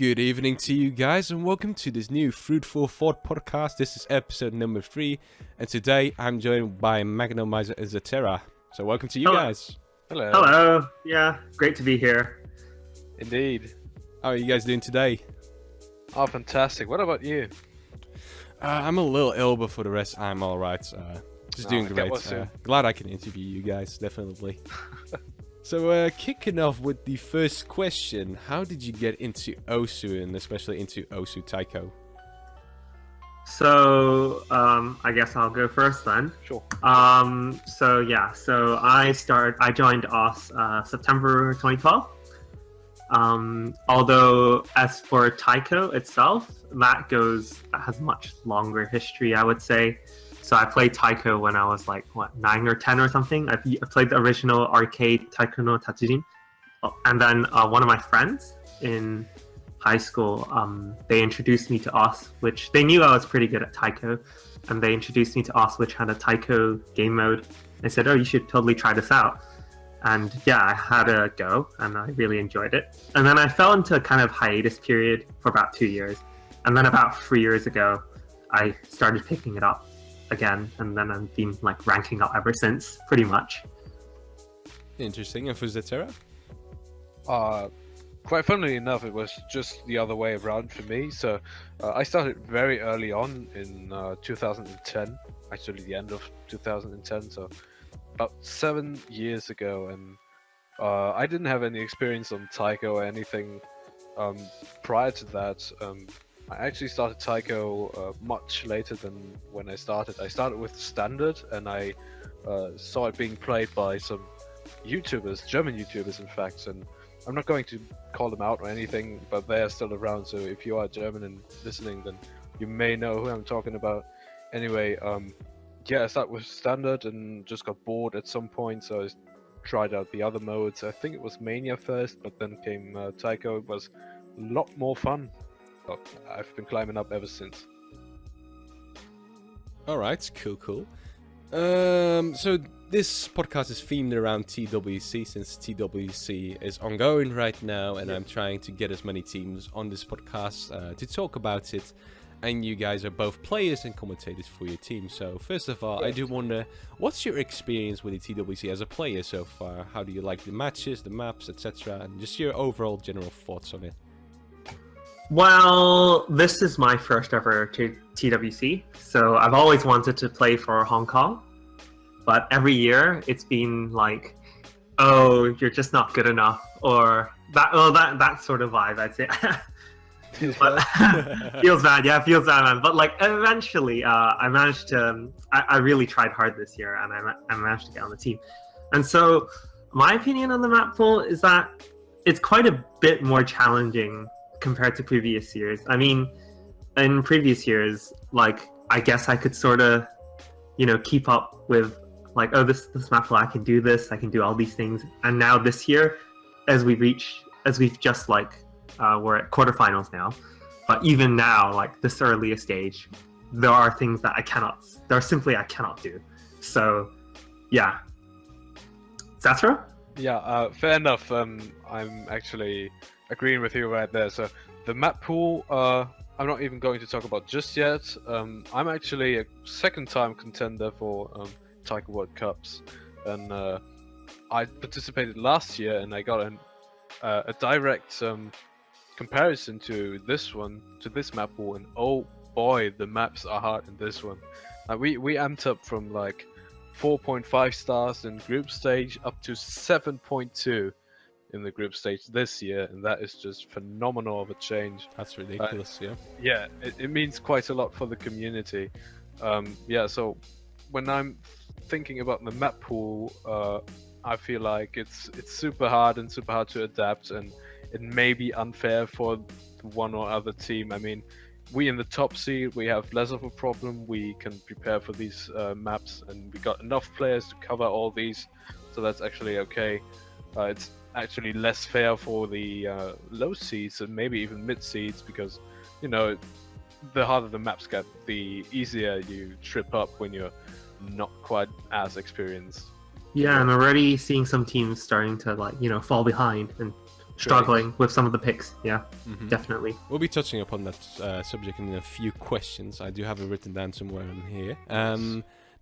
Good evening to you guys, and welcome to this new Fruitful Thought podcast. This is episode number 3, and today I'm joined by Magnomizer and Zetera. So welcome to you guys. Hello. Hello. Yeah, great to be here. Indeed. How are you guys doing today? Oh, fantastic. What about you? I'm a little ill, but for the rest, I'm alright. Just doing great. Glad I can interview you guys, definitely. So, kicking off with the first question, how did you get into Osu, and especially into Osu Taiko? So, I guess I'll go first then. Sure. So I joined OS September 2012. Although as for Taiko itself, that has much longer history, I would say. So I played Taiko when I was like 9 or 10 or something. I played the original arcade Taiko no Tatsujin, and then one of my friends in high school, they introduced me to OS, which they knew I was pretty good at Taiko, and they introduced me to OS, which had a Taiko game mode. They said, "Oh, you should totally try this out." And yeah, I had a go, and I really enjoyed it. And then I fell into a kind of hiatus period for about 2 years, and then about 3 years ago, I started picking it up again, and then I've been like ranking up ever since, pretty much. Interesting. And for Zetera? Quite funnily enough, it was just the other way around for me. So I started very early on in 2010, actually the end of 2010, so about 7 years ago, and I didn't have any experience on Taiko or anything prior to that. I actually started Taiko much later than when I started. I started with Standard, and I saw it being played by some YouTubers, German YouTubers in fact, and I'm not going to call them out or anything, but they are still around, so if you are German and listening, then you may know who I'm talking about. Anyway, yeah, I started with Standard and just got bored at some point, so I tried out the other modes. I think it was Mania first, but then came Taiko. It was a lot more fun. I've been climbing up ever since. Alright, cool. So this podcast is themed around TWC, since TWC is ongoing right now, and I'm trying to get as many teams on this podcast to talk about it. And you guys are both players and commentators for your team. So first of all, I do wonder, what's your experience with the TWC as a player so far? How do you like the matches, the maps, etc., and just your overall general thoughts on it? Well, this is my first ever TWC, so I've always wanted to play for Hong Kong, but every year it's been like, "Oh, you're just not good enough," or that sort of vibe, I'd say. Feels bad, yeah, feels bad, man. But like, eventually, I managed to. I really tried hard this year, and I managed to get on the team. And so, my opinion on the map pool is that it's quite a bit more challenging compared to previous years. I mean, in previous years, like, I guess I could sort of, keep up with, like, oh, this map pool, I can do this, I can do all these things. And now this year, as we've just like. We're at quarterfinals now, but even now, like this earlier stage, there are things that I cannot do. So, yeah. Zetera? Yeah, fair enough. I'm actually agreeing with you right there. So the map pool, I'm not even going to talk about just yet. I'm actually a second-time contender for Taiko World Cups, and I participated last year, and I got a direct comparison to this map pool, and oh boy, the maps are hard in this one. We amped up from like 4.5 stars in group stage up to 7.2 in the group stage this year, and that is just phenomenal of a change. That's ridiculous. Yeah, it means quite a lot for the community. Yeah, so when I'm thinking about the map pool, I feel like it's super hard to adapt, and it may be unfair for one or other team. I mean, we in the top seed, we have less of a problem. We can prepare for these maps, and we got enough players to cover all these, so that's actually okay. It's actually less fair for the low seeds and maybe even mid seeds, because, the harder the maps get, the easier you trip up when you're not quite as experienced. Yeah, I'm already seeing some teams starting to fall behind and struggling with some of the picks. Yeah, Mhm. definitely. We'll be touching upon that subject in a few questions. I do have it written down somewhere in here.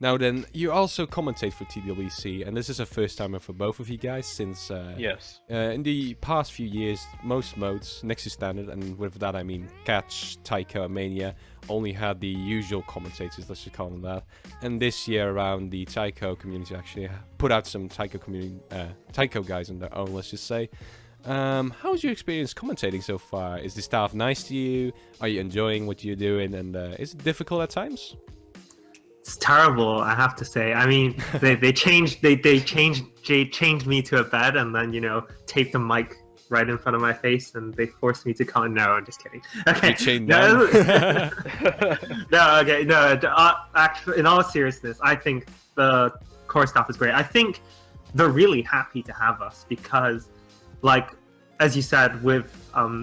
Now then, you also commentate for TWC, and this is a first timer for both of you guys since Yes. in the past few years, most modes, next to standard, and with that I mean Catch, Taiko, and Mania, only had the usual commentators, let's just call them that. And this year around, the Taiko community actually put out some Taiko guys on their own, let's just say. How's your experience commentating so far? Is the staff nice to you? Are you enjoying what you're doing? And is it difficult at times? It's terrible, I have to say. I mean, they changed me to a bed and then taped the mic right in front of my face and they forced me to comment. No, I'm just kidding. Okay, You chained down? no, okay, no. Actually, in all seriousness, I think the core staff is great. I think they're really happy to have us because, like, as you said, with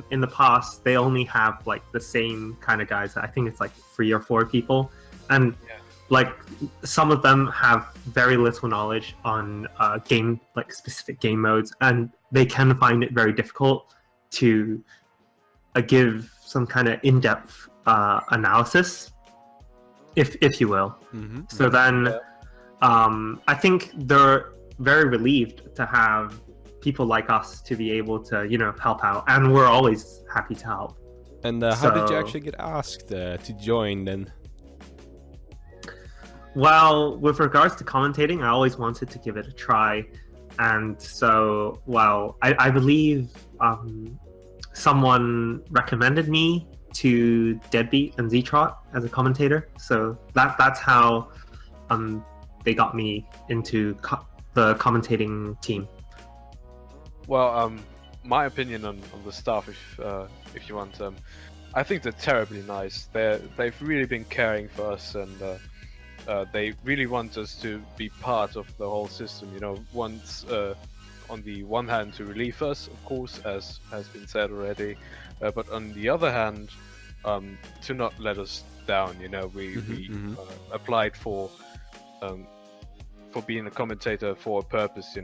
in the past they only have like the same kind of guys. I think it's like 3 or 4 people, and like some of them have very little knowledge on specific game modes, and they can find it very difficult to give some kind of in-depth analysis, if you will. Mm-hmm. So then I think they're very relieved to have people like us to be able to help out, and we're always happy to help. And how did you actually get asked to join then? Well, with regards to commentating, I always wanted to give it a try. And so, I believe someone recommended me to Deadbeat and Zetrot as a commentator. So that's how they got me into the commentating team. Well, my opinion on the staff, if you want, I think they're terribly nice. They've really been caring for us, and they really want us to be part of the whole system. Once on the one hand to relieve us, of course, as has been said already, but on the other hand, to not let us down. We applied for being a commentator for a purpose.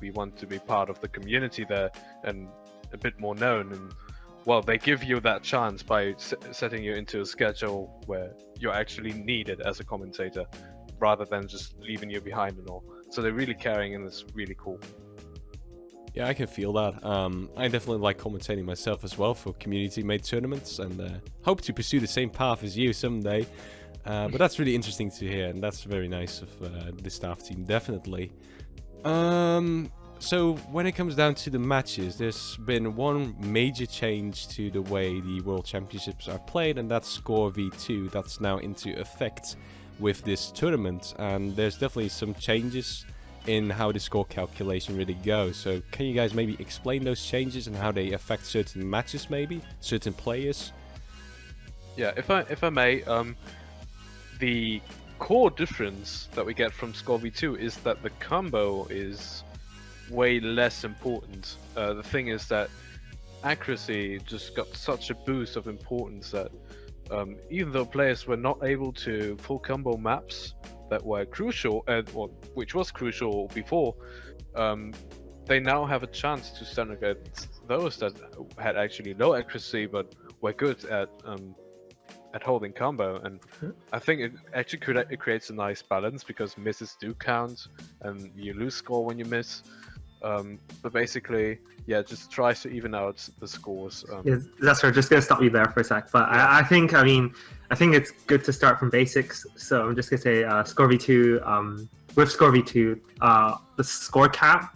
We want to be part of the community there and a bit more known, and well, they give you that chance by setting you into a schedule where you're actually needed as a commentator rather than just leaving you behind and all. So they're really caring, and it's really cool. Yeah, I can feel that. I definitely like commentating myself as well for community-made tournaments, and hope to pursue the same path as you someday. But that's really interesting to hear, and that's very nice of the staff team, definitely. So when it comes down to the matches, there's been one major change to the way the World Championships are played, and that's Score V2. That's now into effect with this tournament, and there's definitely some changes in how the score calculation really goes. So can you guys maybe explain those changes and how they affect certain matches, maybe certain players? Yeah, if I may, the core difference that we get from Score V2 is that the combo is way less important. The thing is that accuracy just got such a boost of importance that even though players were not able to pull combo maps that were crucial, which was crucial before, they now have a chance to stand against those that had actually low accuracy but were good at holding combo. And I think it actually creates a nice balance, because misses do count and you lose score when you miss. But basically, yeah, just tries to even out the scores. That's right. Just gonna stop you there for a sec. But yeah. I think it's good to start from basics. So I'm just gonna say Score V2. With Score V2, the score cap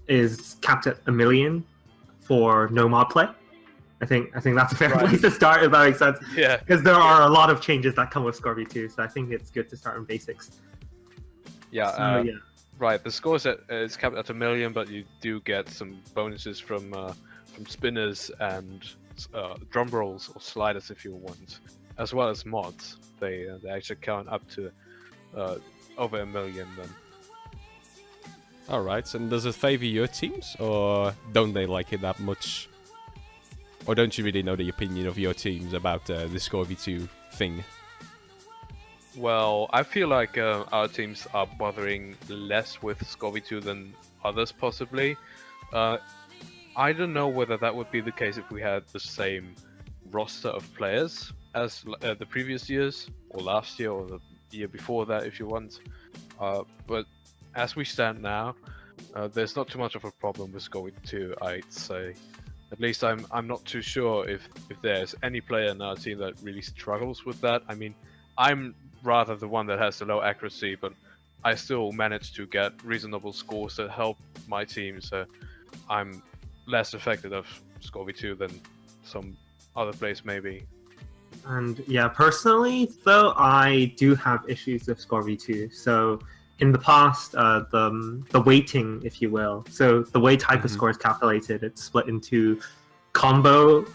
is capped at 1 million for no mod play. I think that's a fair place to start, if that makes sense. Yeah. Because there are a lot of changes that come with Score V2, so I think it's good to start in basics. Yeah. Right, the score is capped at 1 million, but you do get some bonuses from spinners and drum rolls or sliders if you want, as well as mods. They actually count up to over 1 million then. Alright, and does it favor your teams, or don't they like it that much? Or don't you really know the opinion of your teams about the Score V2 thing? Well, I feel like our teams are bothering less with Score V2 than others, possibly. I don't know whether that would be the case if we had the same roster of players as the previous years, or last year, or the year before that, if you want. But as we stand now, there's not too much of a problem with Score 2, I'd say. At least I'm not too sure if there's any player in our team that really struggles with that. I mean, I'm rather the one that has the low accuracy, but I still manage to get reasonable scores that help my team, so I'm less affected of Score 2 than some other players maybe. And yeah, personally, though, I do have issues with Score V2. So in the past, the weighting, if you will, so the way Taiko score is calculated, it's split into combo,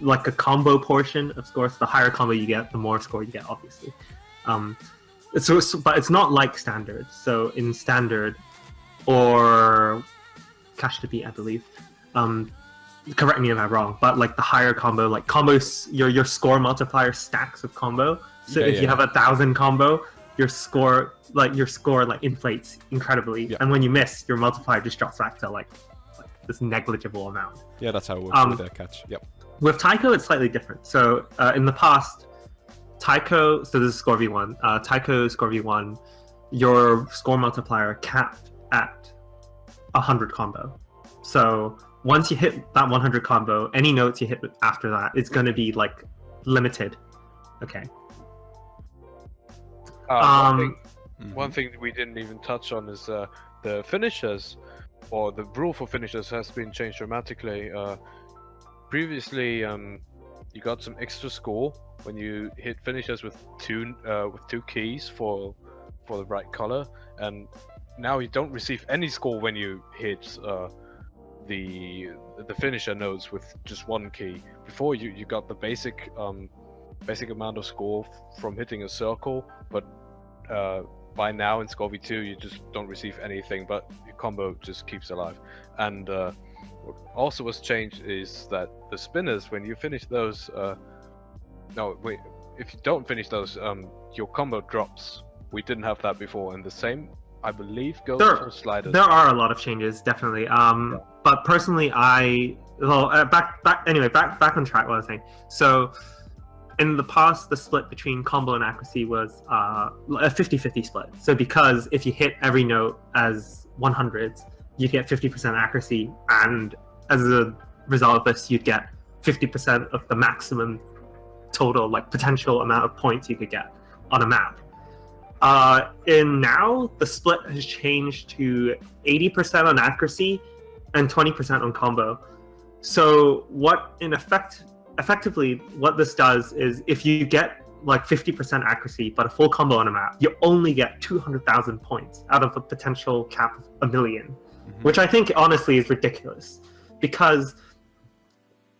like a combo portion of scores. The higher combo you get, the more score you get, obviously. But it's not like standard. So in standard, or Cash to Beat, I believe. Correct me if I'm wrong, but like the higher combo, like combos, your score multiplier stacks with combo. So if you have 1,000 combo, your score inflates incredibly, and when you miss, your multiplier just drops back to like this negligible amount. Yeah, that's how it works with that catch. Yep. With Taiko, it's slightly different. So in the past, Taiko, so this is Score V1. Taiko Score V1, your score multiplier capped at 100 combo. So once you hit that 100 combo, any notes you hit after that, it's going to be like limited. Okay. One thing we didn't even touch on is the finishers, or the rule for finishers has been changed dramatically. Previously, you got some extra score when you hit finishers with two keys for the right color, and now you don't receive any score when you hit the finisher nodes with just one key. Before you got the basic amount of score from hitting a circle, but by now in Score V2 you just don't receive anything, but your combo just keeps alive. And what also was changed is that the spinners, when you finish those, if you don't finish those, your combo drops. We didn't have that before, and the same, I believe, goes for sliders. There are a lot of changes, definitely. But personally, back on track. What I was saying. So, in the past, the split between combo and accuracy was a 50-50 split. So, because if you hit every note as 100s, you get 50% accuracy, and as a result of this, you'd get 50% of the maximum total, like potential amount of points you could get on a map. In now, the split has changed to 80% on accuracy and 20% on combo. So what effectively what this does is, if you get like 50% accuracy but a full combo on a map, you only get 200,000 points out of a potential cap of 1 million, which I think honestly is ridiculous, because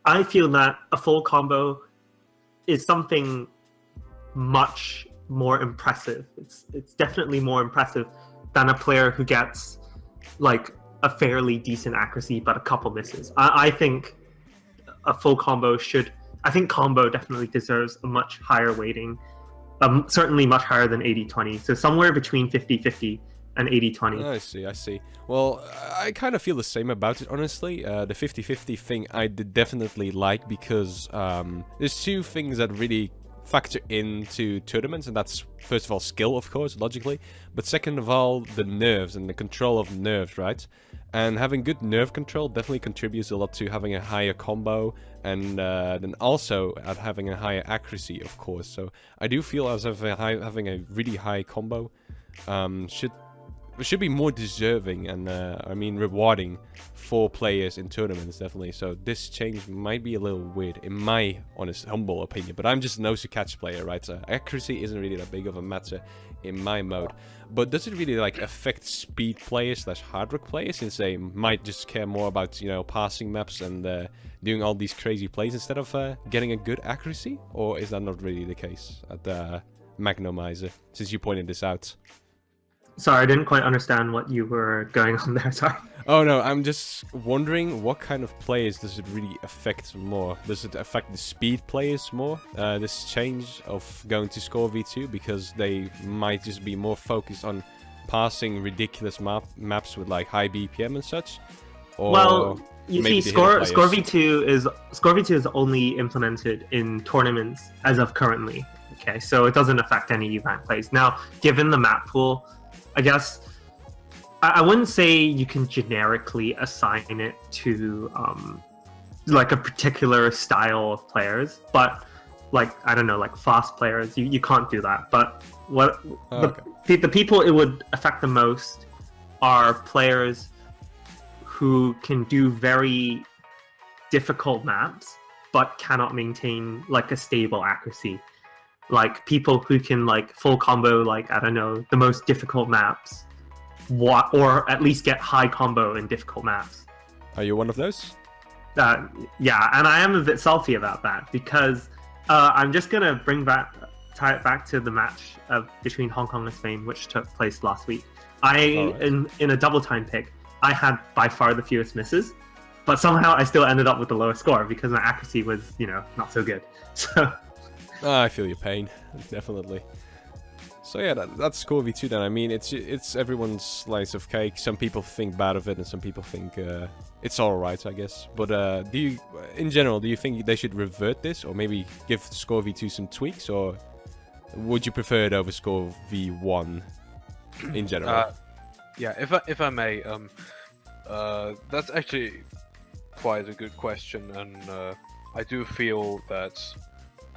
I feel that a full combo is something much more impressive. It's definitely more impressive than a player who gets like a fairly decent accuracy but a couple misses. I think a full combo I think combo definitely deserves a much higher weighting, certainly much higher than 80-20. So somewhere between 50-50 and 80-20. I see. Well, I kind of feel the same about it, honestly. The 50-50 thing I did definitely like, because there's two things that really factor into tournaments, and that's, first of all, skill, of course, logically, but second of all, the nerves and the control of nerves, right? And having good nerve control definitely contributes a lot to having a higher combo, and then also at having a higher accuracy, of course. So I do feel as if having a really high combo should be more deserving and rewarding for players in tournaments, definitely. So this change might be a little weird in my honest, humble opinion, but I'm just a nose-to-catch player, right? So accuracy isn't really that big of a matter in my mode. But does it really like affect speed players / hard rock players, since they might just care more about, you know, passing maps and doing all these crazy plays instead of getting a good accuracy? Or is that not really the case at the Magnomizer, since you pointed this out? Sorry, I didn't quite understand what you were going on there, sorry. Oh no, I'm just wondering what kind of players does it really affect more? Does it affect the speed players more, this change of going to Score V2, because they might just be more focused on passing ridiculous maps with like high BPM and such? Or... Well, You maybe see, the hidden Score players. V2 is only implemented in tournaments as of currently. Okay, so it doesn't affect any rank plays. Now, given the map pool, I guess I wouldn't say you can generically assign it to like a particular style of players, but like I don't know, like fast players, you can't do that. But what the people it would affect the most are players who can do very difficult maps but cannot maintain like a stable accuracy. Like people who can like full combo like I don't know the most difficult maps, or at least get high combo in difficult maps. Are you one of those? Yeah, and I am a bit salty about that because I'm just gonna tie it back to the match between Hong Kong and Spain, which took place last week. In a double time pick, I had by far the fewest misses, but somehow I still ended up with the lowest score because my accuracy was, not so good. So I feel your pain, definitely. So yeah, that's Score V2 then. I mean, it's everyone's slice of cake. Some people think bad of it, and some people think it's alright, I guess. But in general, do you think they should revert this, or maybe give Score V2 some tweaks, or would you prefer it over Score V1 in general? Yeah, if I may, that's actually quite a good question, and I do feel that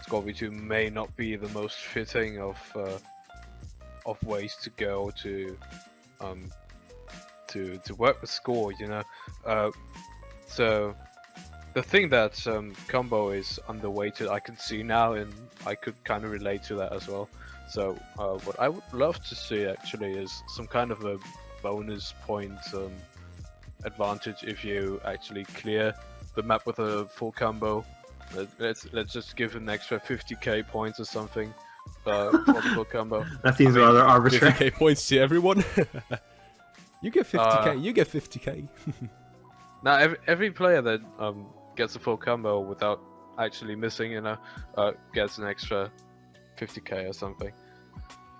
Score V2 may not be the most fitting of ways to go to work with score, so the thing that combo is underweighted, I can see now, and I could kind of relate to that as well. So what I would love to see actually is some kind of a bonus point advantage if you actually clear the map with a full combo. Let's just give an extra 50k points or something for the full combo. That seems rather arbitrary. 50k points to everyone. You get 50k. You get 50k. Now every player that gets a full combo without actually missing, gets an extra 50k or something.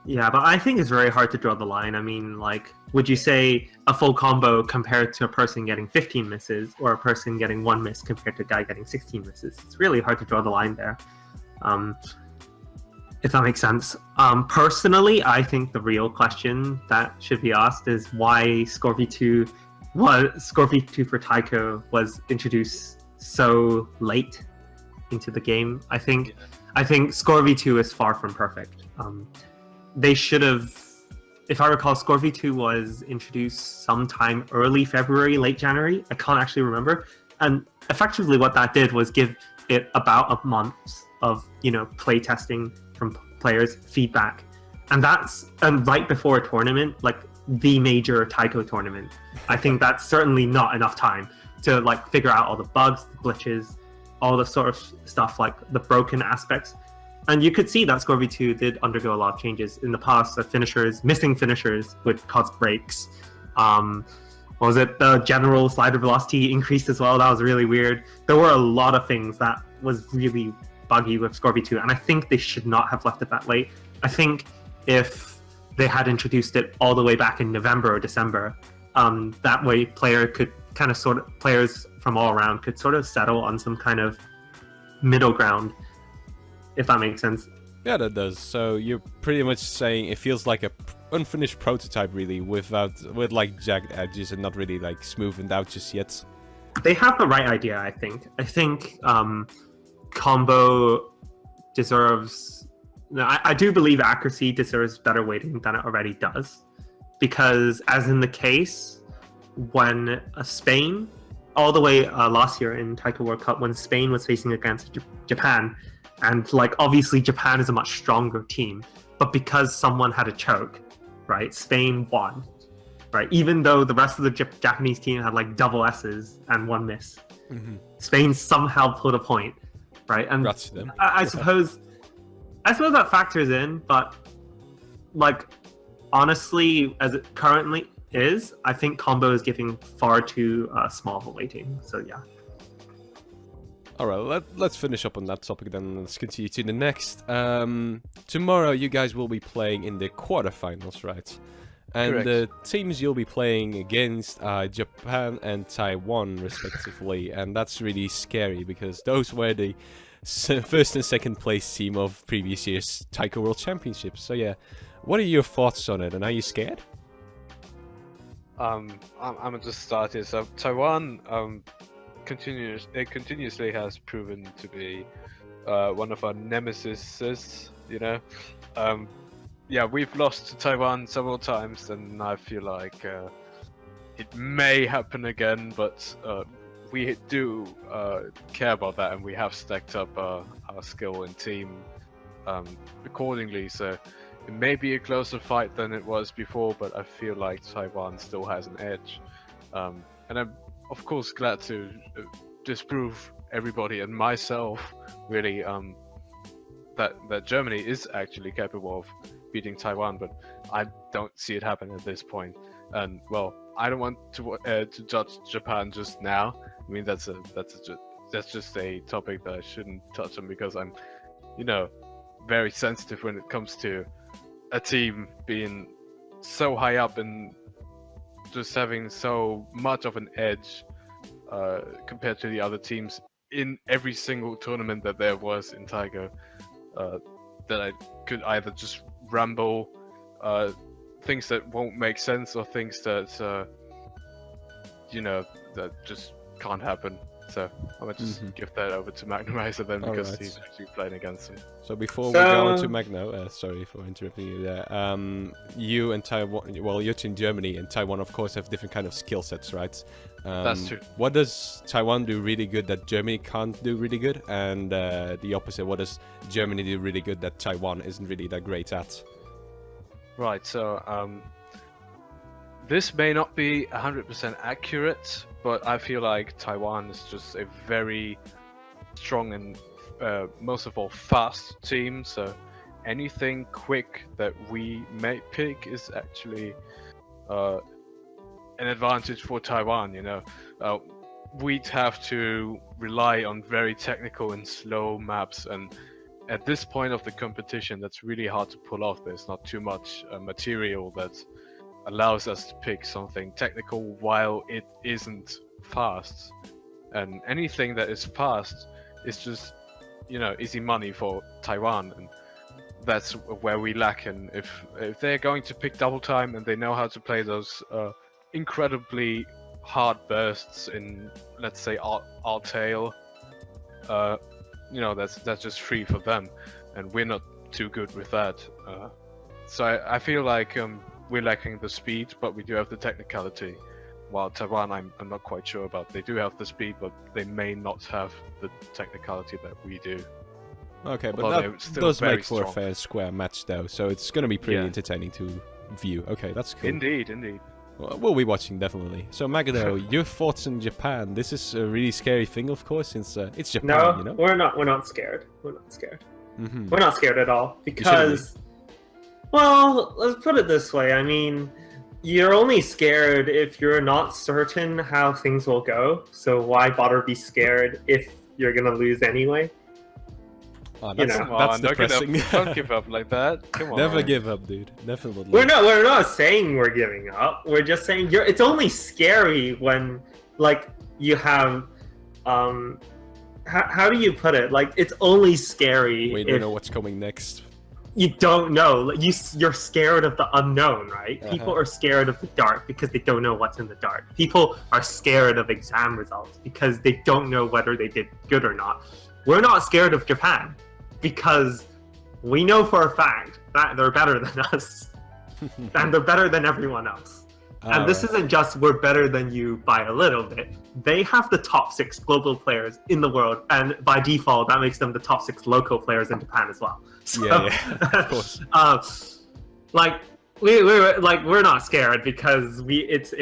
Yeah, but I think it's very hard to draw the line. I mean, like, would you say a full combo compared to a person getting 15 misses, or a person getting 1 miss compared to a guy getting 16 misses? It's really hard to draw the line there, if that makes sense. Personally, I think the real question that should be asked is why Score V2 for Taiko was introduced so late into the game. I think Score V2 is far from perfect. They should have, if I recall, Score V2 was introduced sometime early February, late January. I can't actually remember. And effectively what that did was give it about a month of, play testing from players, feedback. And that's right before a tournament, like the major Taiko tournament. I think that's certainly not enough time to figure out all the bugs, the glitches, all the sort of stuff, like the broken aspects. And you could see that Score V2 did undergo a lot of changes. In the past, missing finishers would cause breaks. The general slider velocity increased as well? That was really weird. There were a lot of things that was really buggy with Score V2, and I think they should not have left it that late. I think if they had introduced it all the way back in November or December, that way players from all around could sort of settle on some kind of middle ground, if that makes sense. Yeah, that does. So you're pretty much saying it feels like a unfinished prototype, really, with jagged edges and not really smoothened out just yet. They have the right idea, I think. I think combo deserves. I do believe accuracy deserves better weighting than it already does, because as in the case when Spain, all the way last year in Taiko World Cup, when Spain was facing against Japan. And obviously Japan is a much stronger team, but because someone had a choke, right, Spain won, right? Even though the rest of the Japanese team had double S's and 1 miss, Spain somehow pulled a point, right? And Congrats to them. I suppose that factors in, but honestly, as it currently is, I think combo is giving far too small of a weighting. So yeah. Alright, let's finish up on that topic then. Let's continue to the next. Tomorrow you guys will be playing in the quarterfinals, right? And Correct. the teams you'll be playing against are Japan and Taiwan, respectively. And that's really scary because those were the first and second place team of previous year's Taiko World Championships. So yeah, what are your thoughts on it? And are you scared? I'm gonna just start here. So Taiwan continuously has proven to be one of our nemesis. You know, yeah, we've lost to Taiwan several times, and I feel like it may happen again. But we do care about that, and we have stacked up our skill and team accordingly. So it may be a closer fight than it was before, but I feel like Taiwan still has an edge. And I'm, of course, glad to disprove everybody and myself, really, that Germany is actually capable of beating Taiwan, but I don't see it happen at this point. And, well, I don't want to judge Japan just now. I mean, that's just a topic that I shouldn't touch on because I'm, you know, very sensitive when it comes to a team being so high up and just having so much of an edge compared to the other teams in every single tournament that there was in Taiko, that I could either just ramble things that won't make sense or things that you know, that just can't happen. So I'm gonna just give that over to Magnomizer then, because Alright. he's actually playing against him. So before we go on to Magno, sorry for interrupting you there. You and Taiwan, well, you're in Germany, and Taiwan, of course, have different kind of skill sets, right? That's true. What does Taiwan do really good that Germany can't do really good? And the opposite, what does Germany do really good that Taiwan isn't really that great at? Right, so this may not be 100% accurate, but I feel like Taiwan is just a very strong and most of all fast team. So anything quick that we may pick is actually an advantage for Taiwan. You know, we'd have to rely on very technical and slow maps, and at this point of the competition, that's really hard to pull off. There's not too much material that allows us to pick something technical while it isn't fast. And anything that is fast is just, you know, easy money for Taiwan, and that's where we lack. And if they're going to pick double time and they know how to play those incredibly hard bursts in, let's say, our tail, you know, that's just free for them, and we're not too good with that. So I feel like we're lacking the speed, but we do have the technicality. While Taiwan, I'm not quite sure about. They do have the speed, but they may not have the technicality that we do. Okay, but Although they're that still does very make for a strong. fair square match, though, so it's going to be pretty Yeah. entertaining to view. Okay, that's cool. Indeed. Well, we'll be watching, definitely. So, Magno, your thoughts on Japan? This is a really scary thing, of course, since it's Japan, No, you know? we're not scared. We're not scared. Mm-hmm. We're not scared at all because, well, let's put it this way. I mean, you're only scared if you're not certain how things will go. So why bother be scared if you're gonna lose anyway? Oh, You that's, know. Come that's on, don't give up. depressing. Don't give up like that. Come on. Never give up, dude. Definitely. We're not saying we're giving up. We're just saying it's only scary when, like, you have how do you put it? Like, it's only scary We don't if know what's coming next. you don't know. Like, you're scared of the unknown, right? Uh-huh. People are scared of the dark because they don't know what's in the dark. People are scared of exam results because they don't know whether they did good or not. We're not scared of Japan because we know for a fact that they're better than us and they're better than everyone else. And this isn't just we're better than you by a little bit. They have the top 6 global players in the world, and by default, that makes them the top 6 local players in Japan as well. So, Yeah, of course. like we're not scared because it's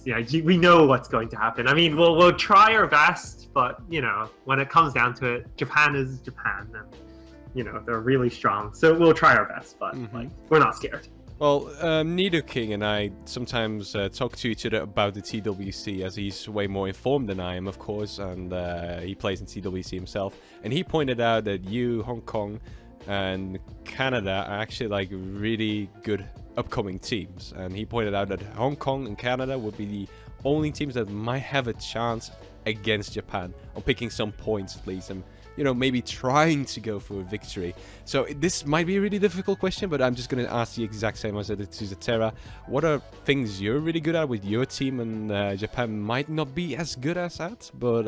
you know, we know what's going to happen. I mean, we'll try our best, but you know, when it comes down to it, Japan is Japan, and you know they're really strong. So we'll try our best, but like we're not scared. Well, Nido King and I sometimes talk to each other about the TWC, as he's way more informed than I am, of course, and he plays in TWC himself. And he pointed out that you, Hong Kong, and Canada are actually like really good upcoming teams, and he pointed out that Hong Kong and Canada would be the only teams that might have a chance against Japan on picking some points at least, and maybe trying to go for a victory. So this might be a really difficult question, but I'm just going to ask the exact same as I did to Zetera. What are things you're really good at with your team and Japan might not be as good as at? But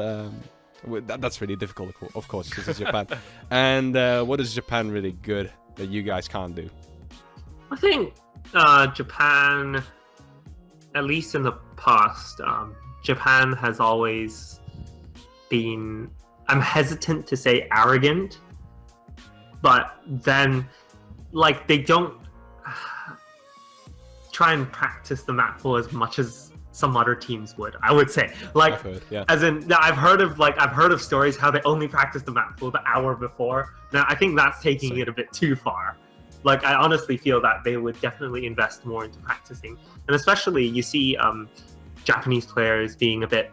that's really difficult, of course, because it's Japan. And what is Japan really good that you guys can't do? I think Japan, at least in the past, Japan has always been, I'm hesitant to say arrogant, but then, like, they don't try and practice the map pool as much as some other teams would, I would say. Like, as in, I've heard of stories how they only practice the map pool the hour before. Now, I think that's taking it a bit too far. Like, I honestly feel that they would definitely invest more into practicing, and especially you see Japanese players being a bit.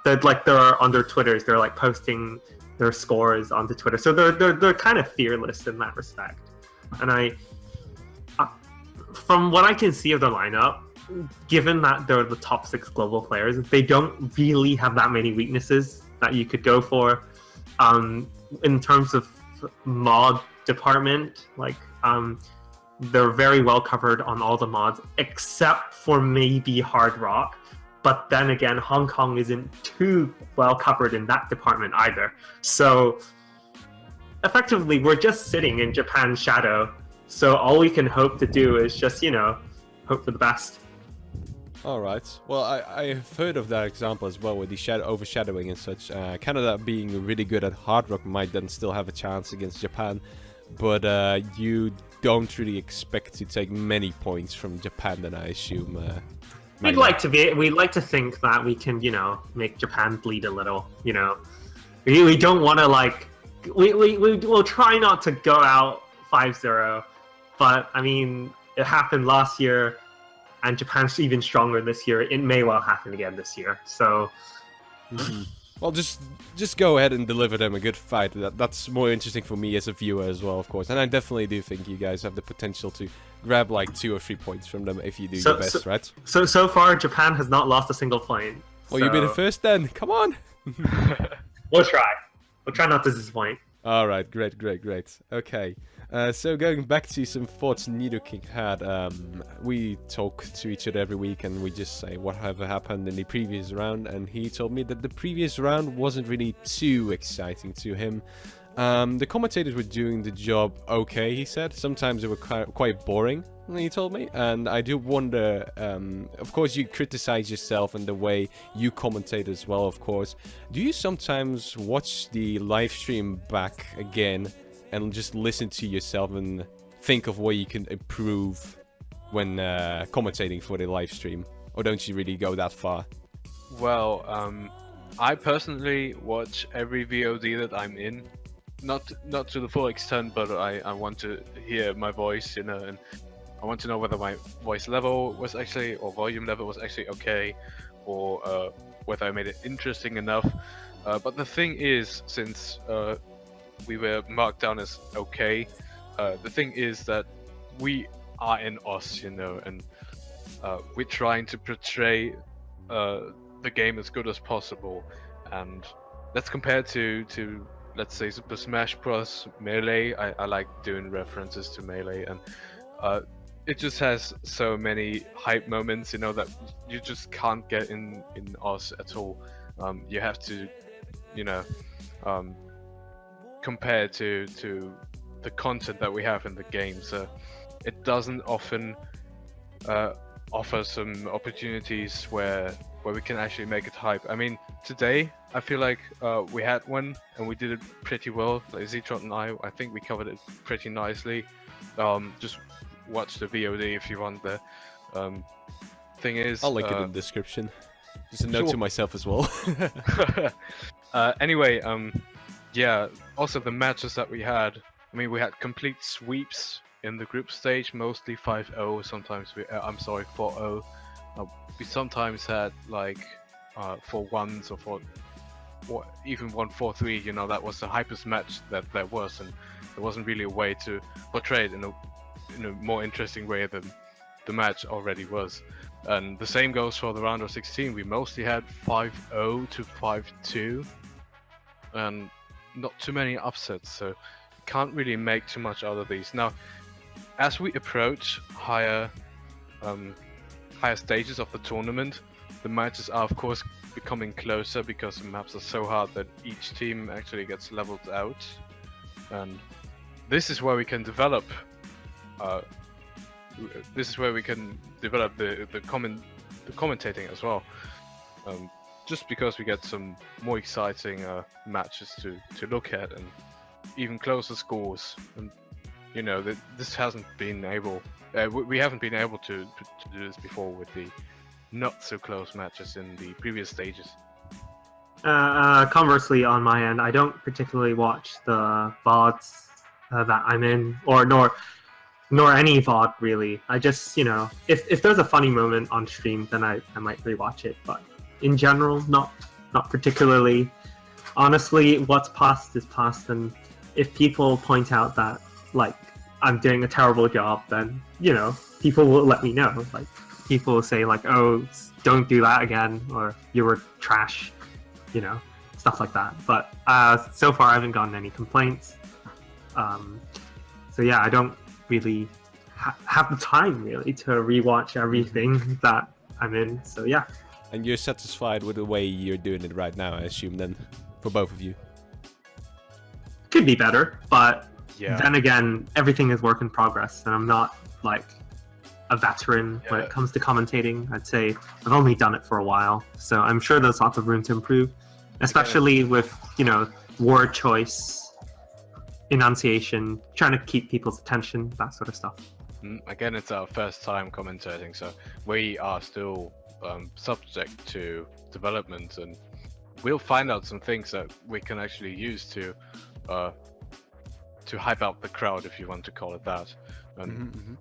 They're on their Twitters. They're like posting their scores onto Twitter, so they're kind of fearless in that respect. And from what I can see of their lineup, given that they're the top 6 global players, they don't really have that many weaknesses that you could go for. In terms of mod department, like they're very well covered on all the mods except for maybe Hard Rock. But then again, Hong Kong isn't too well covered in that department either. So effectively, we're just sitting in Japan's shadow. So all we can hope to do is just, hope for the best. All right. Well, I've heard of that example as well, with the overshadowing and such. Canada being really good at Hard Rock might then still have a chance against Japan. But you don't really expect to take many points from Japan, then I assume. We'd like to think that we can, make Japan bleed a little. We don't want to we'll try not to go out 5-0, but I mean, it happened last year, and Japan's even stronger this year. It may well happen again this year. So. Well, just go ahead and deliver them a good fight. That's more interesting for me as a viewer as well, of course. And I definitely do think you guys have the potential to grab like 2 or 3 points from them if you do your best, right? So far, Japan has not lost a single point. Well, you'll be the first then. Come on. We'll try. We'll try not to disappoint. All right, great. Okay, so going back to some thoughts Nidoking had, we talk to each other every week and we just say whatever happened in the previous round, and he told me that the previous round wasn't really too exciting to him. The commentators were doing the job okay, he said. Sometimes they were quite boring, he told me, and I do wonder, of course you criticize yourself and the way you commentate as well, of course. Do you sometimes watch the live stream back again and just listen to yourself and think of what you can improve when commentating for the live stream? Or don't you really go that far? Well, I personally watch every VOD that I'm in. Not to the full extent, but I want to hear my voice, and I want to know whether my voice level was actually, or volume level was actually okay, or whether I made it interesting enough. But the thing is, since we were marked down as okay, the thing is that we are in Oz, and we're trying to portray the game as good as possible, and that's compared to let's say Super Smash Bros. Melee. I like doing references to Melee, and it just has so many hype moments, that you just can't get in Oz at all. You have to, compare to the content that we have in the game. So it doesn't often offer some opportunities where we can actually make it hype. I mean, today I feel like we had one and we did it pretty well. Like Zetera and I think we covered it pretty nicely. Just watch the VOD if you want. The thing is, I'll link it in the description. Just a note to myself as well. Anyway, yeah. Also, the matches that we had. I mean, we had complete sweeps in the group stage, mostly 5-0. Sometimes 4-0. We sometimes had like 4-1s or even 1-4-3. That was the hypest match that there was, and there wasn't really a way to portray it in a more interesting way than the match already was. And the same goes for the round of 16. We mostly had 5-0 to 5-2, and not too many upsets, so can't really make too much out of these. Now, as we approach higher stages of the tournament, the matches are of course becoming closer because the maps are so hard that each team actually gets leveled out, and this is where we can develop. This is where we can develop the commentating as well. Just because we get some more exciting matches to look at and even closer scores, and you know that this hasn't been able. We haven't been able to do this before with the not so close matches in the previous stages. Conversely, on my end, I don't particularly watch the VODs that I'm in, or nor any VOD really. I just, you know, if there's a funny moment on stream, then I might rewatch it. But in general, not particularly. Honestly, what's past is past, and if people point out that like I'm doing a terrible job, then you know people will let me know. Like people will say like, "Oh, don't do that again," or "You were trash," you know, stuff like that. But so far, I haven't gotten any complaints. So yeah, I don't really have the time really to rewatch everything that I'm in. So yeah. And you're satisfied with the way you're doing it right now, I assume, then, for both of you? Could be better, but Yeah. then again, everything is work in progress, and I'm not like a veteran when it comes to commentating. I'd say I've only done it for a while, so I'm sure there's lots of room to improve, especially with, you know, word choice, enunciation, trying to keep people's attention, that sort of stuff. Again, it's our first time commentating, so we are still subject to development, and we'll find out some things that we can actually use to hype up the crowd, if you want to call it that. And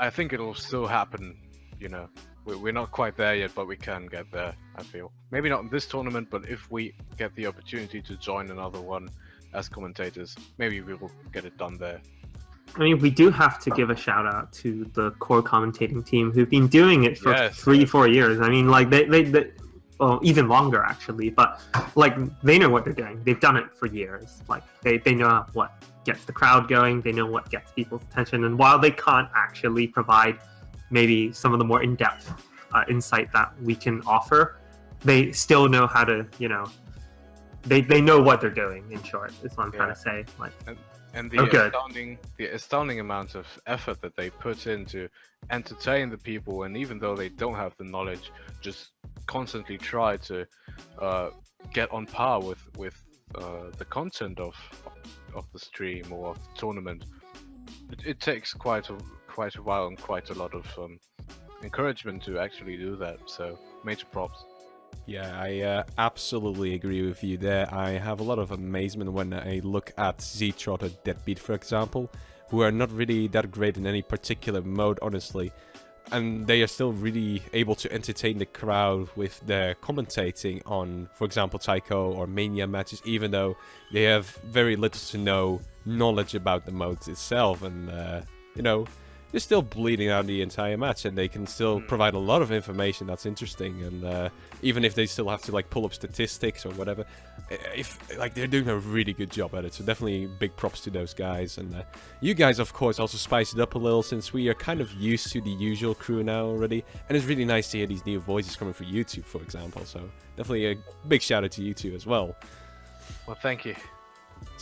I think it'll still happen. You know, we're not quite there yet, but we can get there. I feel maybe not in this tournament, but if we get the opportunity to join another one as commentators, maybe we will get it done there. I mean, we do have to give a shout out to the core commentating team who've been doing it for 3-4 years. I mean, like they well, even longer actually, but like they know what they're doing. They've done it for years. Like they know what gets the crowd going. They know what gets people's attention. And while they can't actually provide maybe some of the more in-depth insight that we can offer, they still know how to, you know, they know what they're doing. In short, is what I'm trying to say. Like. And the astounding amount of effort that they put in to entertain the people, and even though they don't have the knowledge, just constantly try to get on par with the content of the stream or of the tournament. It takes quite a while and quite a lot of encouragement to actually do that. So major props. Yeah, I absolutely agree with you there. I have a lot of amazement when I look at Zetera or Deadbeat, for example, who are not really that great in any particular mode, honestly. And they are still really able to entertain the crowd with their commentating on, for example, Taiko or Mania matches, even though they have very little to no knowledge about the modes itself. And, you know, they're still bleeding out the entire match, and they can still provide a lot of information that's interesting. And even if they still have to like pull up statistics or whatever, if like they're doing a really good job at it. So definitely big props to those guys. And you guys, of course, also spice it up a little, since we are kind of used to the usual crew now already. And it's really nice to hear these new voices coming from YouTube, for example. So definitely a big shout out to you two as well. Well, thank you.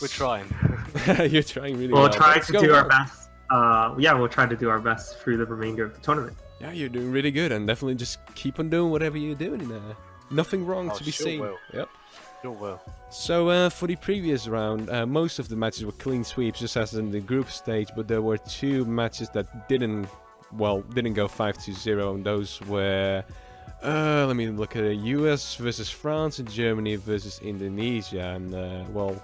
We're trying. You're trying really well. We'll try to do our best. Yeah, we'll try to do our best through the remainder of the tournament. Yeah, you're doing really good, and definitely just keep on doing whatever you're doing. Nothing wrong to be seen. Will. Yep. Sure will. So for the previous round, most of the matches were clean sweeps, just as in the group stage, but there were two matches that didn't go 5-0, and those were, let me look at it, US versus France and Germany versus Indonesia. And well,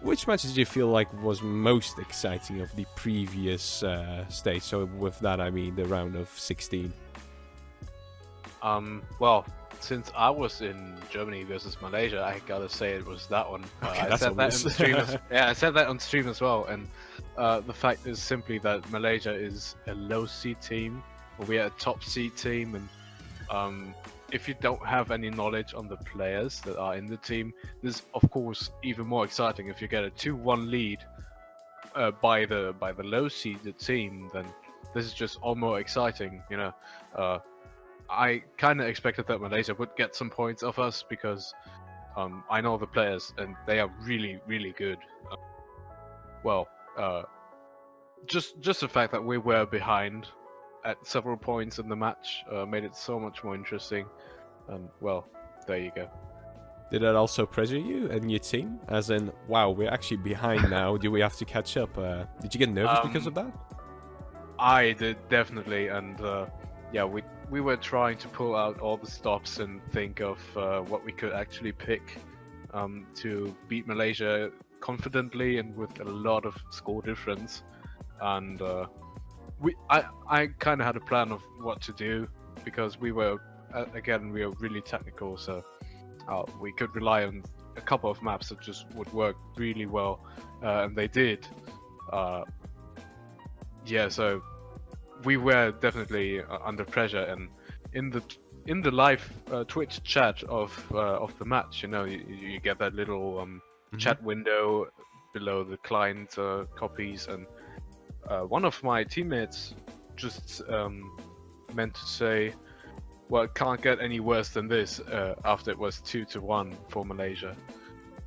which matches do you feel like was most exciting of the previous stage? So with that, I mean the round of 16. Well, since I was in Germany versus Malaysia, I gotta say it was that one. Okay, I said that in the stream. I said that on stream as well. And the fact is simply that Malaysia is a low seed team, we are a top seed team, and if you don't have any knowledge on the players that are in the team, this is of course even more exciting. If you get a 2-1 lead by the low seeded team, then this is just all more exciting. I kind of expected that Malaysia would get some points off us because I know the players and they are really, really good. Just the fact that we were behind at several points in the match made it so much more interesting. And well, there you go. Did that also pressure you and your team? As in, wow, we're actually behind now. Do we have to catch up? Did you get nervous because of that? I did, definitely, and yeah, we were trying to pull out all the stops and think of what we could actually pick to beat Malaysia confidently and with a lot of score difference. And I kind of had a plan of what to do because we were really technical, so we could rely on a couple of maps that just would work really well, and they did. Yeah, so we were definitely under pressure, and in the live Twitch chat of the match, you get that little chat window below the client copies, and one of my teammates just meant to say, well, it can't get any worse than this after it was 2-1 for Malaysia.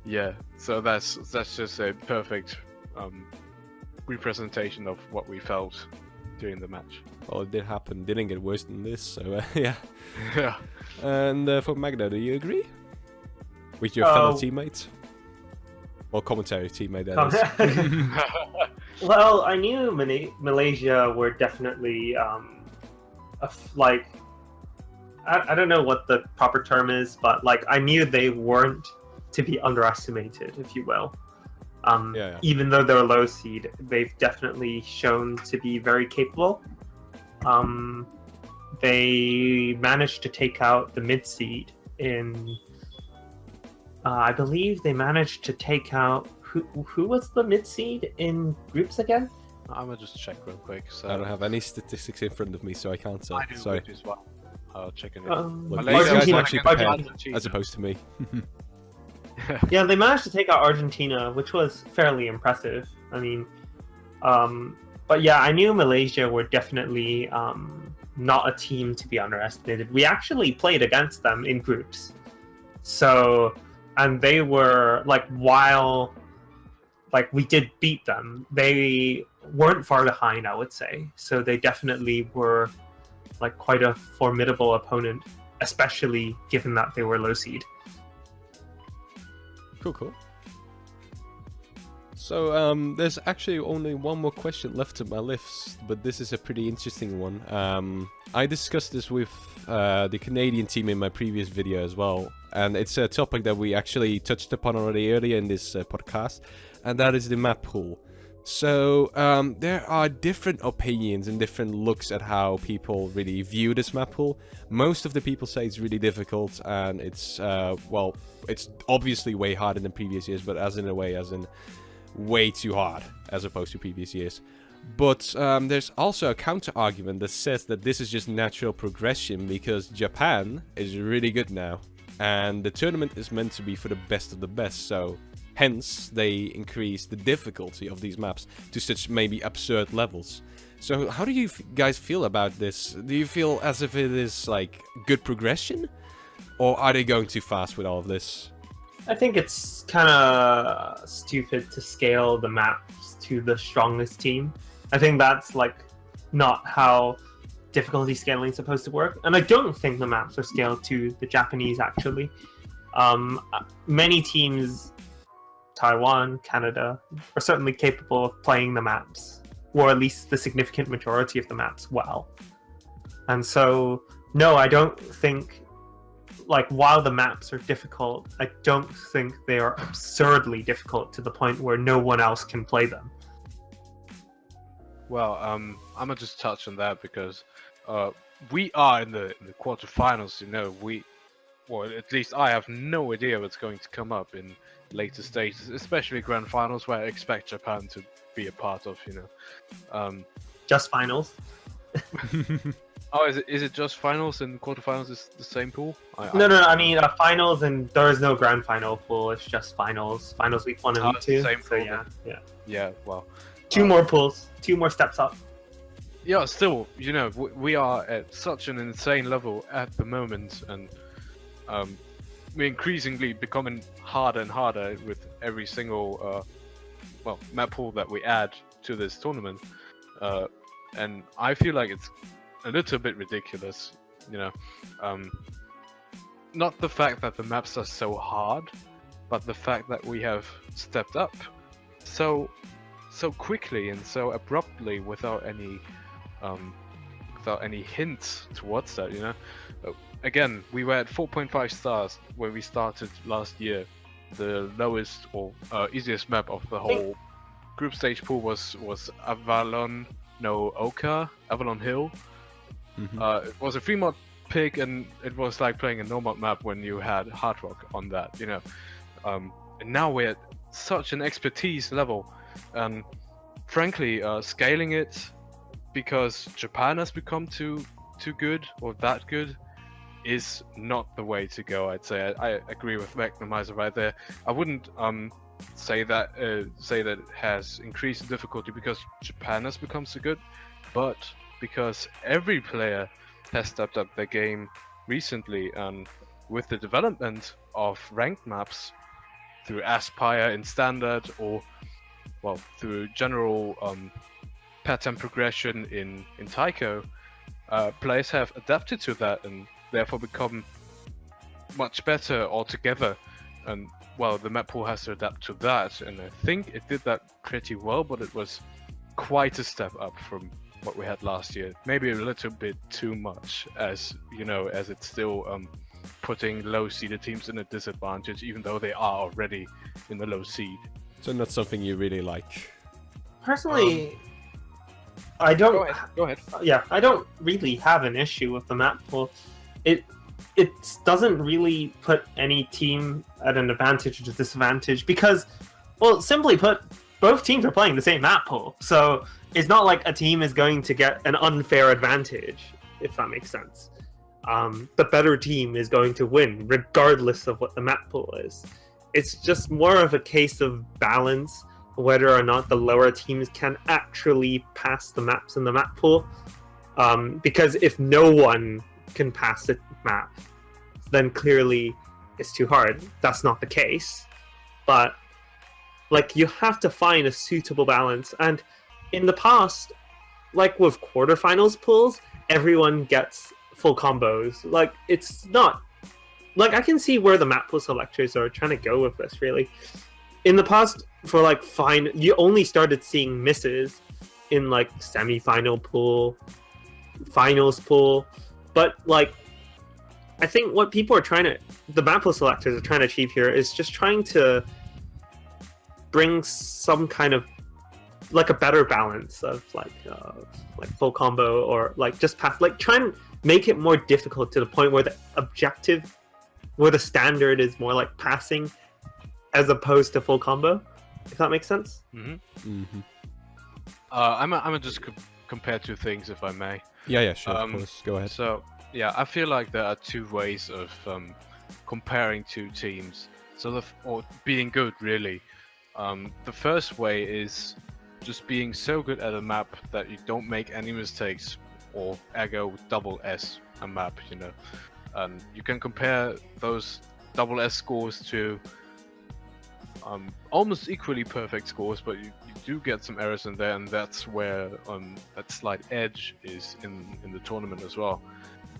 Yeah, so that's just a perfect representation of what we felt during the match. Well, it did happen. Didn't get worse than this, so yeah. Yeah. And for Magda, do you agree with your fellow teammate? Well, commentary teammate, that is. Well, I knew Malaysia were definitely I don't know what the proper term is, but I knew they weren't to be underestimated, if you will. Even though they're low seed, they've definitely shown to be very capable. They managed to take out the mid seed in. I believe they managed to take out who was the mid seed in groups again? I'm gonna just check real quick. So I don't have any statistics in front of me, so I can't tell. I do, Sorry. which is what I'll check it. Look, these guys are actually prepared, as opposed to me. Yeah, they managed to take out Argentina, which was fairly impressive. I mean, but yeah, I knew Malaysia were definitely not a team to be underestimated. We actually played against them in groups, and they were while we did beat them, they weren't far behind, I would say. So they definitely were quite a formidable opponent, especially given that they were low seed. Cool. So there's actually only one more question left on my list, but this is a pretty interesting one. I discussed this with the Canadian team in my previous video as well, and it's a topic that we actually touched upon already earlier in this podcast, and that is the map pool. So there are different opinions and different looks at how people really view this map pool. Most of the people say it's really difficult, and it's it's obviously way harder than previous years, but as in way too hard as opposed to previous years. But there's also a counter argument that says that this is just natural progression because Japan is really good now, and the tournament is meant to be for the best of the best, so hence they increase the difficulty of these maps to such maybe absurd levels. So how do you guys feel about this? Do you feel as if it is good progression, or are they going too fast with all of this? I think it's kind of stupid to scale the maps to the strongest team. I think that's not how difficulty scaling is supposed to work, and I don't think the maps are scaled to the Japanese actually. Many teams, Taiwan, Canada, are certainly capable of playing the maps, or at least the significant majority of the maps, well. And so, no, I don't think, while the maps are difficult, I don't think they are absurdly difficult to the point where no one else can play them. Well, I'm gonna just touch on that because we are in the quarterfinals. At least I have no idea what's going to come up in later stages, especially grand finals, where I expect Japan to be a part of. Just finals. Oh, is it just finals and quarterfinals is the same pool? No, I mean finals, and there is no grand final pool. It's just finals. Finals week 1 and week it's the 2. same So pool yeah. Yeah, well, 2 more pools, 2 more steps up. yeah, still, you know, we are at such an insane level at the moment, and we're increasingly becoming harder and harder with every single map pool that we add to this tournament, and I feel like it's a little bit ridiculous, you know. Not the fact that the maps are so hard, but the fact that we have stepped up so quickly and so abruptly without any hints towards that, you know. Again, we were at 4.5 stars when we started last year. The lowest or easiest map of the whole group stage pool was Avalon Hill. It was a 3-mod pick, and it was like playing a no-mod map when you had Hard Rock on that, you know. And now we're at such an expertise level, and frankly, scaling it because Japan has become too good or that good is not the way to go. I'd say I agree with Magnomizer right there. I wouldn't say that it has increased the difficulty because Japan has become so good, but because every player has stepped up their game recently, and with the development of ranked maps through Aspire in standard, or well, through general pattern progression in Taiko, players have adapted to that and therefore become much better altogether. And well, the map pool has to adapt to that, and I think it did that pretty well, but it was quite a step up from what we had last year. Maybe a little bit too much, as you know, as it's still putting low seeded teams in a disadvantage, even though they are already in the low seed. So not something you really like. Personally, I don't. Go ahead. Yeah, I don't really have an issue with the map pool. It doesn't really put any team at an advantage or disadvantage because, well, simply put, both teams are playing the same map pool. So it's not like a team is going to get an unfair advantage, if that makes sense. The better team is going to win, regardless of what the map pool is. It's just more of a case of balance, whether or not the lower teams can actually pass the maps in the map pool. Because if no one can pass the map, then clearly it's too hard. That's not the case. But like, you have to find a suitable balance. And in the past, like with quarterfinals pools, everyone gets full combos. Like, it's not like, I can see where the map pool selectors are trying to go with this, really. In the past, for like you only started seeing misses in like semi-final pool, finals pool, but like, I think what people are the map pool selectors are trying to achieve here is just trying to bring some kind of like a better balance of like full combo, or like just pass, like try and make it more difficult to the point where the standard is more like passing as opposed to full combo, if that makes sense. I'm gonna just compare two things, if I may. Yeah, sure. Of course. Go ahead. So yeah, I feel like there are two ways of comparing two teams. Or being good, really. The first way is just being so good at a map that you don't make any mistakes, or ergo double S a map, you know. You can compare those double S scores to almost equally perfect scores, but you do get some errors in there, and that's where that slight edge is in the tournament as well.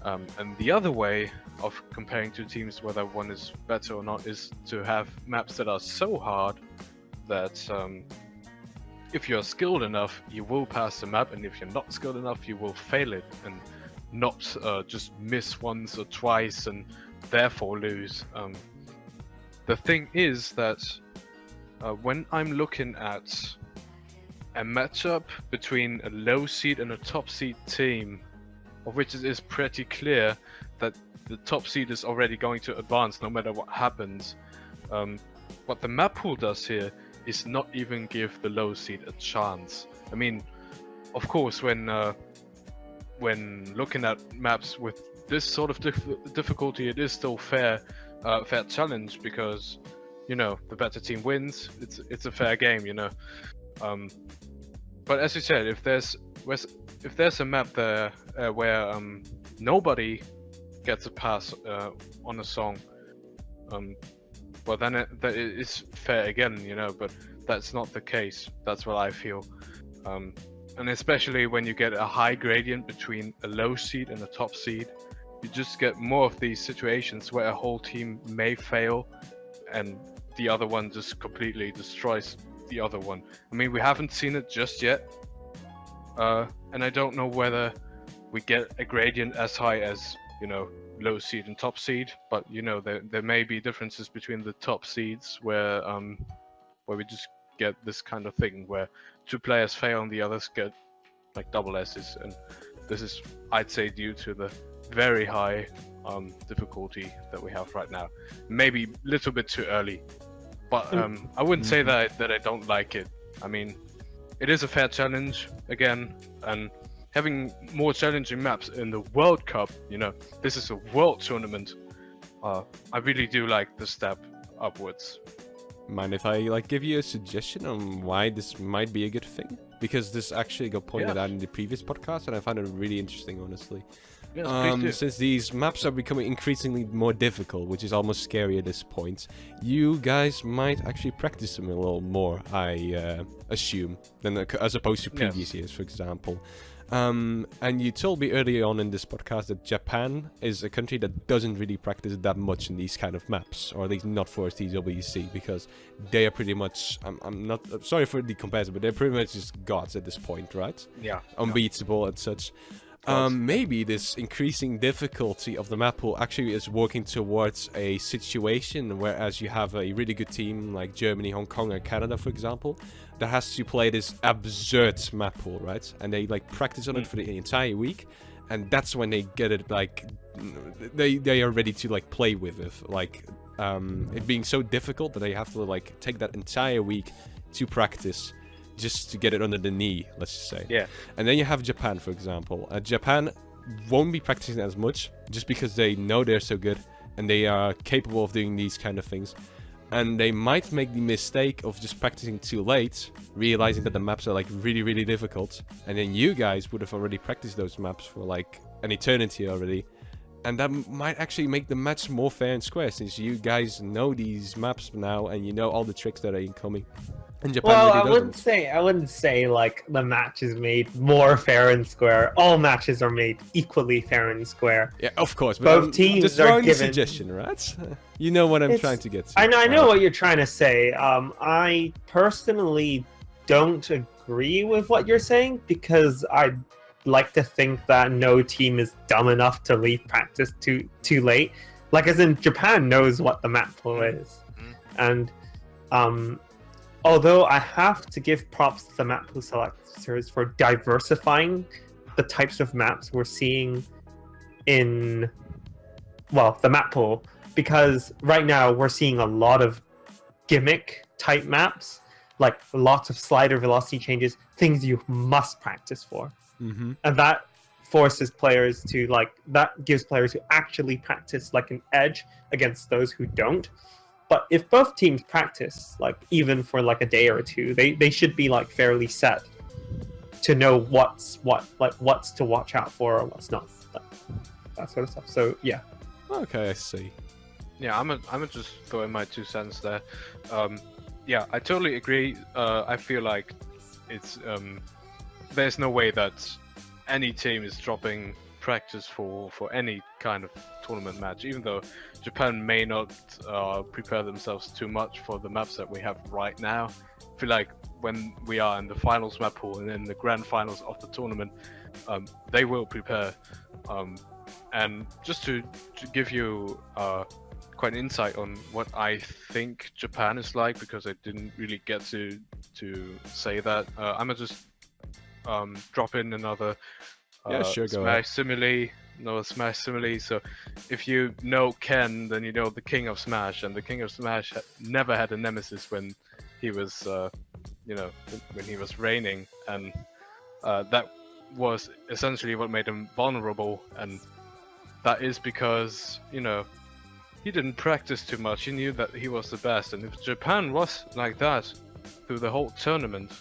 And the other way of comparing two teams, whether one is better or not, is to have maps that are so hard that if you're skilled enough, you will pass the map, and if you're not skilled enough, you will fail it and not just miss once or twice and therefore lose. The thing is that when I'm looking at a matchup between a low seed and a top seed team, of which it is pretty clear that the top seed is already going to advance no matter what happens, what the map pool does here is not even give the low seed a chance. I mean, of course, when when looking at maps with this sort of difficulty, it is still fair challenge because, you know, the better team wins. It's a fair game, you know. But as you said, if there's a map there where nobody gets a pass on a song, well then it is fair again, you know. But that's not the case. That's what I feel. And especially when you get a high gradient between a low seed and a top seed, you just get more of these situations where a whole team may fail and the other one just completely destroys the other one. I mean, we haven't seen it just yet, and I don't know whether we get a gradient as high as, you know, low seed and top seed, but you know, there may be differences between the top seeds where we just get this kind of thing where two players fail and the others get like double S's, and this is, I'd say, due to the very high difficulty that we have right now. Maybe a little bit too early, but I wouldn't say that I don't like it. I mean, it is a fair challenge again, and having more challenging maps in the World Cup, you know, this is a world tournament. I really do like the step upwards. Mind if I like give you a suggestion on why this might be a good thing? Because this actually got pointed out in the previous podcast, and I found it really interesting, honestly. Yes, please do. Since these maps are becoming increasingly more difficult, which is almost scary at this point, you guys might actually practice them a little more, I assume, than as opposed to previous years, for example. And you told me earlier on in this podcast that Japan is a country that doesn't really practice that much in these kind of maps, or at least not for TWC, because they are pretty much, I'm not sorry for the comparison, but they're pretty much just gods at this point, right? Yeah. Unbeatable and such. Maybe this increasing difficulty of the map pool actually is working towards a situation whereas you have a really good team like Germany, Hong Kong, and Canada, for example, that has to play this absurd map pool, right? And they like practice on it for the entire week, and that's when they get it like they are ready to like play with it, like it being so difficult that they have to like take that entire week to practice just to get it under the knee, let's just say. Yeah. And then you have Japan, for example. Japan won't be practicing as much just because they know they're so good and they are capable of doing these kind of things. And they might make the mistake of just practicing too late, realizing that the maps are like really, really difficult. And then you guys would have already practiced those maps for like an eternity already. And that might actually make the match more fair and square, since you guys know these maps now and you know all the tricks that are incoming. And Japan Well, really I wouldn't say like the match is made more fair and square. All matches are made equally fair and square. Yeah, of course. But Both teams just are throwing given a suggestion, right? You know what I'm trying to get to. I know what you're trying to say. I personally don't agree with what you're saying, because I like to think that no team is dumb enough to leave practice too late. Like, as in, Japan knows what the map pool is, and although I have to give props to the map pool selectors for diversifying the types of maps we're seeing in, well, the map pool, because right now we're seeing a lot of gimmick type maps, like lots of slider velocity changes, things you must practice for. Mm-hmm. And that forces players to, like, that gives players who actually practice like an edge against those who don't. But if both teams practice, like, even for like a day or two, they should be like fairly set to know what's to watch out for or what's not, that sort of stuff. So yeah. Okay, I see. Yeah, I'm gonna just throw in my 2 cents there. Yeah, I totally agree. I feel like it's there's no way that any team is dropping practice for any kind of tournament match, even though Japan may not prepare themselves too much for the maps that we have right now. I feel like when we are in the finals map pool and in the grand finals of the tournament, they will prepare. And just to give you quite an insight on what I think Japan is like, because I didn't really get to say that, I'm gonna just drop in another Smash simile. No, Smash simile. So if you know Ken, then you know the King of Smash, and the King of Smash never had a nemesis when he was, when he was reigning, and that was essentially what made him vulnerable, and that is because, he didn't practice too much. He knew that he was the best, and if Japan was like that through the whole tournament,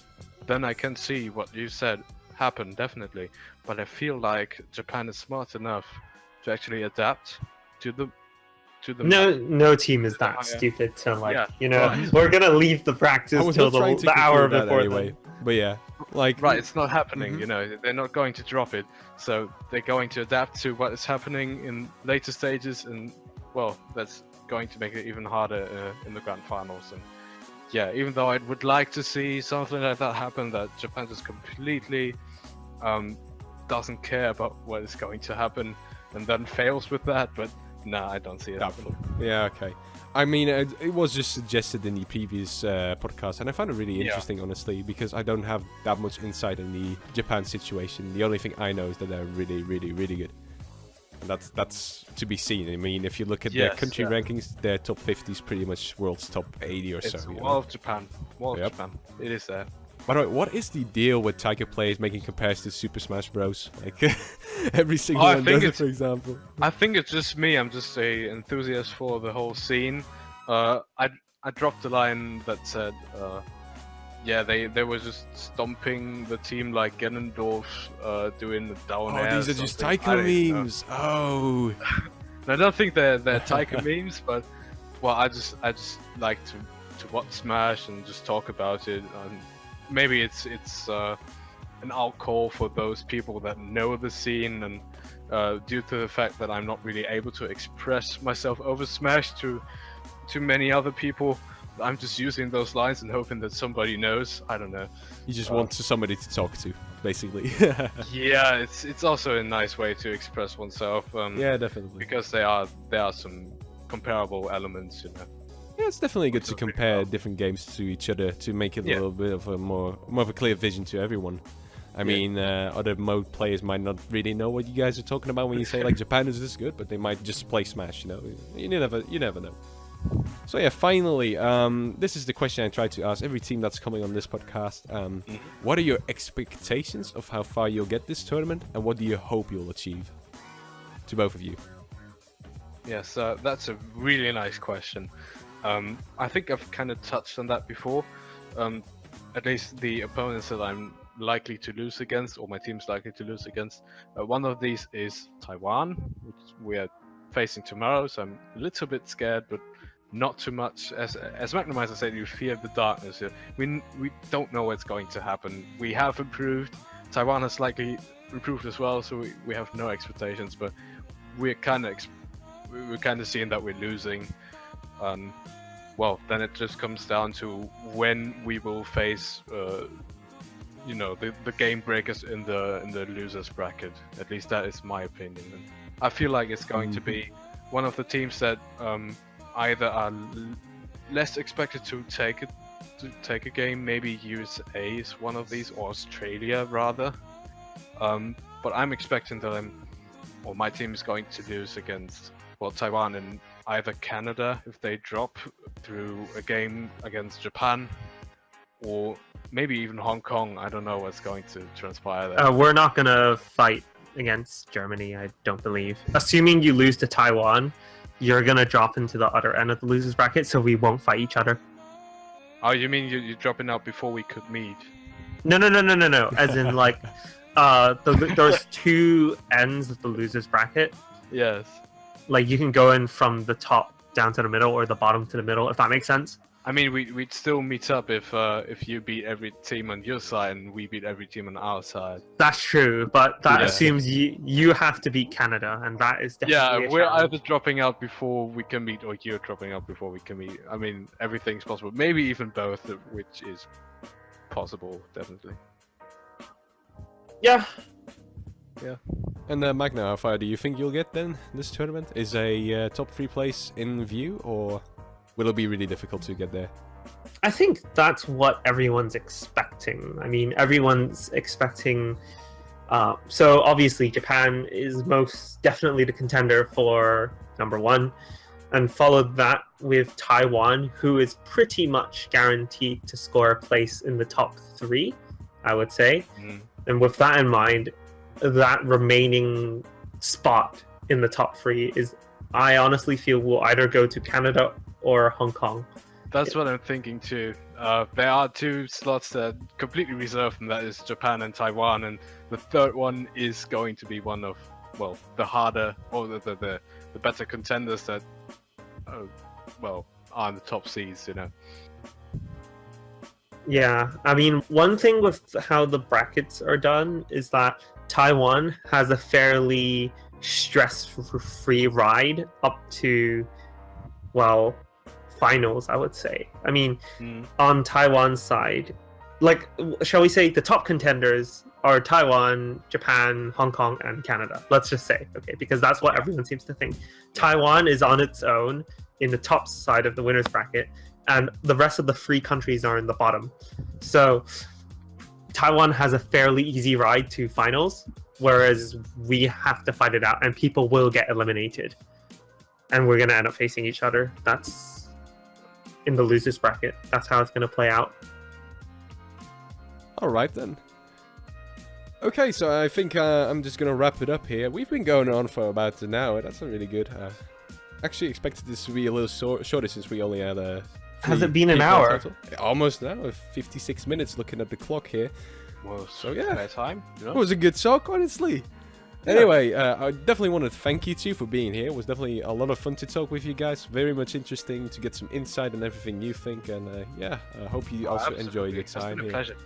then I can see what you said happen, definitely. But I feel like Japan is smart enough to actually adapt to the No team is that stupid to we're gonna leave the practice till the hour before anyway. But yeah, right, it's not happening. They're not going to drop it, so they're going to adapt to what is happening in later stages, and well, that's going to make it even harder in the grand finals. And yeah, even though I would like to see something like that happen, that Japan just completely doesn't care about what is going to happen and then fails with that, but no, I don't see it happening. Yeah, okay. I mean, it was just suggested in the previous podcast, and I found it really interesting, honestly, because I don't have that much insight in the Japan situation. The only thing I know is that they're really, really, really good. And that's to be seen. I mean, if you look at their country rankings, their top 50 is pretty much world's top 80 or so. It's Wall of Japan. Japan. It is there. By the way, what is the deal with Taiko players making comparisons to Super Smash Bros? Like, every single one does it, for example. I think it's just me. I'm just a enthusiast for the whole scene. I dropped a line that said, they were just stomping the team like Ganondorf doing the down air. Oh, these are just Taiko memes. Oh. I don't think they're Taiko memes, but well, I just like to watch Smash and just talk about it. Maybe it's an outcall for those people that know the scene, and due to the fact that I'm not really able to express myself over Smash to many other people, I'm just using those lines and hoping that somebody knows. I don't know. You just want somebody to talk to, basically. Yeah, it's also a nice way to express oneself. Yeah, definitely. Because there are some comparable elements, Yeah, it's definitely good to compare different games to each other to make it a little bit of a more of a clear vision to everyone. I mean, other mode players might not really know what you guys are talking about when you say like Japan is this good, but they might just play Smash. You never know. So yeah, finally, this is the question I try to ask every team that's coming on this podcast. What are your expectations of how far you'll get this tournament, and what do you hope you'll achieve? To both of you. Yes, that's a really nice question. I think I've kind of touched on that before. At least the opponents that I'm likely to lose against, or my team's likely to lose against. One of these is Taiwan, which we are facing tomorrow, so I'm a little bit scared, but not too much. As Magnomizer said, you fear the darkness. We don't know what's going to happen. We have improved. Taiwan has likely improved as well, so we have no expectations, but we're kind of seeing that we're losing. Well, then it just comes down to when we will face, the game breakers in the losers bracket. At least that is my opinion. And I feel like it's going to be one of the teams that either are less expected to take a game. Maybe USA is one of these, or Australia rather. But I'm expecting that my team is going to lose against Taiwan and either Canada if they drop through a game against Japan, or maybe even Hong Kong. I don't know what's going to transpire there. We're not gonna fight against Germany, I don't believe. Assuming you lose to Taiwan, you're gonna drop into the other end of the losers bracket, so we won't fight each other. Oh, you mean you're dropping out before we could meet? No. As in, like, there's two ends of the losers bracket. Yes. Like, you can go in from the top down to the middle, or the bottom to the middle, if that makes sense. I mean, we'd still meet up if you beat every team on your side and we beat every team on our side. That's true, but that assumes you have to beat Canada, and that is definitely we're either dropping out before we can meet, or you're dropping out before we can meet. I mean, everything's possible. Maybe even both, which is possible, definitely. Yeah. And Magna, how far do you think you'll get then this tournament? Is a top 3 place in view, or will it be really difficult to get there? I think that's what everyone's expecting. I mean, everyone's expecting... so obviously Japan is most definitely the contender for number 1, and followed that with Taiwan, who is pretty much guaranteed to score a place in the top 3, I would say. And with that in mind, that remaining spot in the top 3 is, I honestly feel, will either go to Canada or Hong Kong. That's what I'm thinking too. There are 2 slots that are completely reserved, and that is Japan and Taiwan. And the third one is going to be one of, well, the harder or the better contenders that, well, are in the top seeds, you know. Yeah, I mean, one thing with how the brackets are done is that Taiwan has a fairly stress-free ride up to, well, finals, I would say. I mean, on Taiwan's side, like, shall we say the top contenders are Taiwan, Japan, Hong Kong, and Canada. Let's just say, okay, because that's what everyone seems to think. Taiwan is on its own in the top side of the winners bracket, and the rest of the 3 countries are in the bottom. So Taiwan has a fairly easy ride to finals, whereas we have to fight it out, and people will get eliminated, and we're going to end up facing each other. That's in the losers bracket. That's how it's going to play out. All right then. Okay, so I think I'm just gonna wrap it up here. We've been going on for about an hour. That's not really good. Actually expected this to be a little shorter since we only had a. Has it been an hour? Total. Almost an hour. 56 minutes. Looking at the clock here. Well, so yeah, fair time. You know? It was a good talk, honestly. Yeah. Anyway, I definitely want to thank you two for being here. It was definitely a lot of fun to talk with you guys. Very much interesting to get some insight on everything you think, and yeah, I hope you also enjoyed your time here. Pleasure.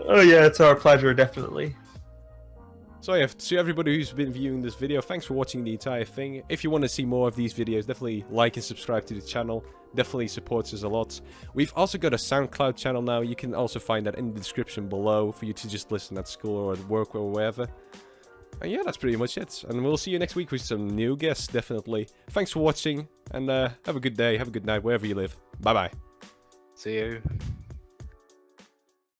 Oh yeah, it's our pleasure, definitely. So yeah, to everybody who's been viewing this video, thanks for watching the entire thing. If you want to see more of these videos, definitely like and subscribe to the channel. Definitely supports us a lot. We've also got a SoundCloud channel now. You can also find that in the description below for you to just listen at school or at work or wherever. And yeah, that's pretty much it. And we'll see you next week with some new guests, definitely. Thanks for watching, and have a good day, have a good night, wherever you live. Bye-bye. See you.